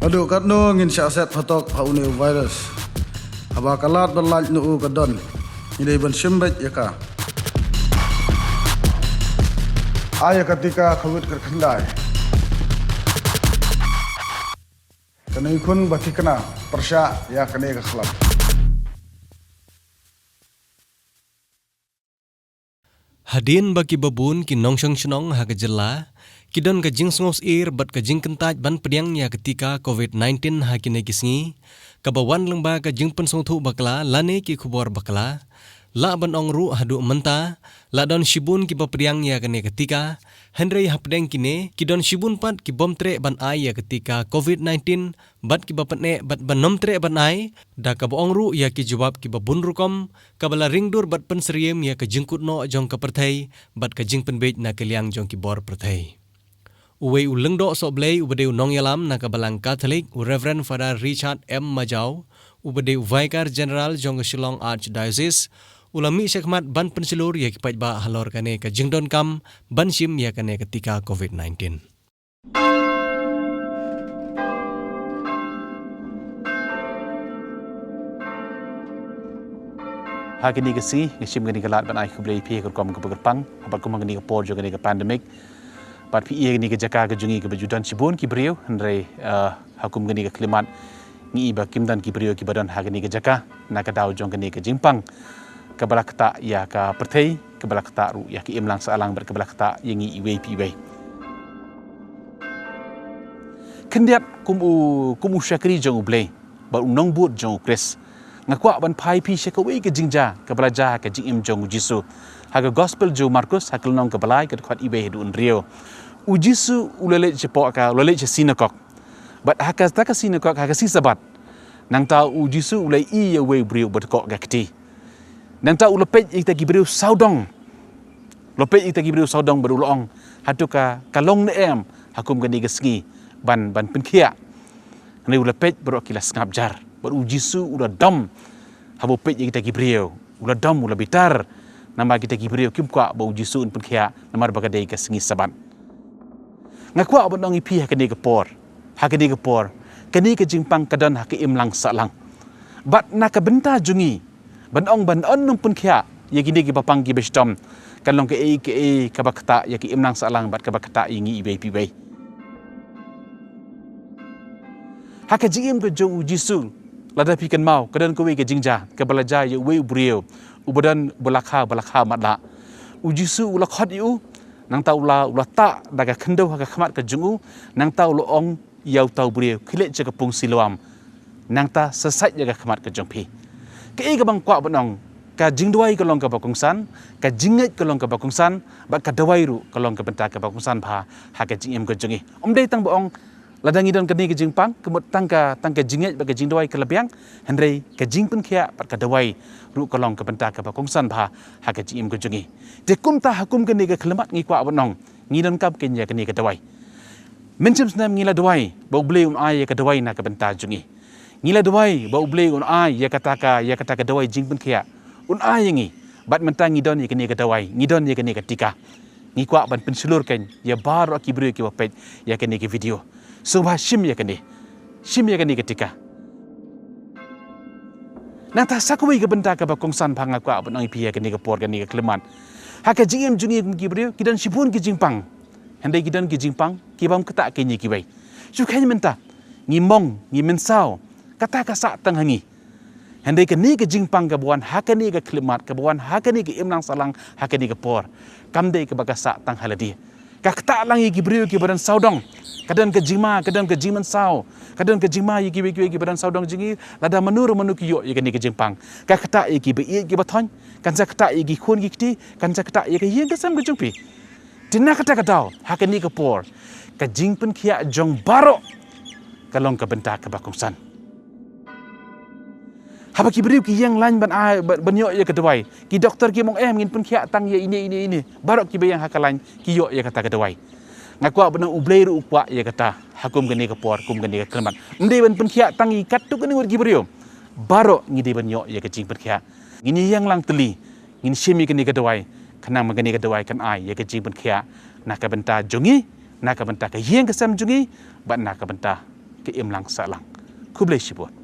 Adu kat no ngin siaset fatok haune virus. Aba kalat berlanj nu kadon. Ini ban simbet ya ka. Ayah ketika COVID kerkendai. Kena ikun bati kena persya ya kena ke kelab. Hadin bagi babun ki nongsong senong ha kejela. Kidon ke jing sngos ir bat ke jing kentaj ban pediangnya ketika COVID-19 ha kine kisngi. Kabawan lengba ke jing pensong thu bakla lane ki kubor bakla. La ban ong ru hadu menta. La don shibun ki bapediangnya kene ketika. Henry hapdeng kine kidon shibun pat ki bom tre ban ai ya ketika COVID-19 bat ki bapatne bat banom tre ban ai da ka ong ru ya ki jawab ki babun rukom kabala ringdur bat pensriem ya ke jingkut no jong ka perthai bat ka jing penbej na keliang jong ki bor perthai. Uwe ulengdo soblei ubade unong yalam na kabalang Catholic Reverend Father Richard M. Majau ubade Vicar General jong Shillong Archdiocese ulami sekmat ban pensilur ya kipat ba halor kane ka jingdon kam ban sim ya kane ketika COVID-19. Hagini gesi ngisim gani galat ban ai kublei pi kom ke berpang abat kumang gani ke por jo gani ke pandemik bat pi gani ke jaka ke jungi ke bajudan sibun ki brio andre hakum gani ke klimat ngi ba kimdan ki brio ki badan hagini ke jaka na ka daw jong gani ke jingpang ke balak ta ya ka perthei ke balak ta ru ya ki imlang salang ber ke balak ta yengi iwe pi we kendiat kumu syakri jong ublei ba unong but jong kris ngakwa ban pai pi shakawi ke jingja ke belajar ke jing im jong jisu haga gospel jo markus hakil nong ke balai ke khot ibe du rio ujisu ulele cepo ka ulele ce sinakok bat haka ta ka sinakok haka si sabat nang ta ujisu ulai i we brio bat kok ga kti nang ta ulepej ita gi brio saudong lopej ita gi brio saudong berulong hatuka kalong ne em hakum gani gesgi ban penkia ni ulepej bro kilas ngabjar baru ujisu ulah dam habo pej kita gibriu ulah dam ulah bitar nama kita gibriu kim kwa ba ujisu un penkia nama bagadai ke sengi saban ngakwa abang ipi hakani ke por kani ke jingpang kadan hak imlang salang bat nak benta jungi ban on num penkia ya gini ke papang gi bestom kalong ke ke bakta ya ki imlang salang bat ke bakta ingi ibe pibai hak jingim ke jo ujisu lada pikan mau kadan kowe ke jingja ke belajar ye we brio ubadan belakha matla ujisu ula khot yu nang ta ula ta daga khendo ha khmat ke jungu nang ta ula ong yau tau brio khile che ke pung silwam nang ta sesat jaga khmat ke jongpi ke e ke bang kwa banong ka jingdwai ke long ke bakungsan ka jinget ke long ke bakungsan ba ka dawai ru ke long ke benta ke bakungsan pha ha ke jingem ke jungi omdei tang bong ladang idon kini ke jingpang kemut tangka jinget bagi jingdawai ke lebiang hendrei ke jingpun kia pat ke dawai ru kolong ke benta ke bakongsan pha ha ke jim ke jungi de kum ta hakum kini ke kelemat ngi kwa bonong ngidon kap kenya kini ke dawai mencem senam ngila dawai bau ble un ai ke dawai na ke benta jungi ngila dawai bau ble un ai ya kata ke dawai jingpun kia un ai ngi bat mentang ngidon ye kini ke dawai ngidon ye kini ke tika ngi kwa ban pensulur ken ya bar akibru ke wapet ya kini ke video subha shim ya kani ketika nata sakui ke benda ke bakongsan phanga kwa abang ipi ya kani ke por kani ke kleman haka jingem jungi ki brio kidan sipun ki jingpang handai kidan ki jingpang ki bam kata ke ni ki bai su khan menta ngimong ngimensau kata ka sa tang hangi handai ke ni ke jingpang ke buan haka ni ke klemat ke buan haka ni ke imlang salang haka ni ke por kamdei ke bagasa tang haladi kakta lang ki brio ki badan saudong kadang ke jima kadang ke jiman sau kadang ke jima ki badan saudong jingi lada manu ki yo ye ke jingpang ka kata ki be ki bathon kan sa kata ki khun ki kti kan sa kata ki yen ke sam ke jungpi tinna kata katau hakani ke por ka jingpun khia jong baro kalong ke benta ke bakongsan haba ki brio ki yang lain ban yo ye ke dawai ki doktor ki mong ngin pun khia tang ye ini barok ki be yang hakalan ki yo ye kata ke dawai ngakwa benang ublei ru upwa ye kata hakum gani ke por kum gani ke kelmat ndei ban pun khia tang i kat tu gani wer ki brio barok ngide ban yo ye ke jing pun khia ngini yang lang teli ngin shimi gani ke dawai kanang magani ke dawai kan ai ye ke jing pun khia nak ka benta jungi nak ka benta ke yang ke sam jungi ban nak ka benta ke im lang sa lang kublai sibot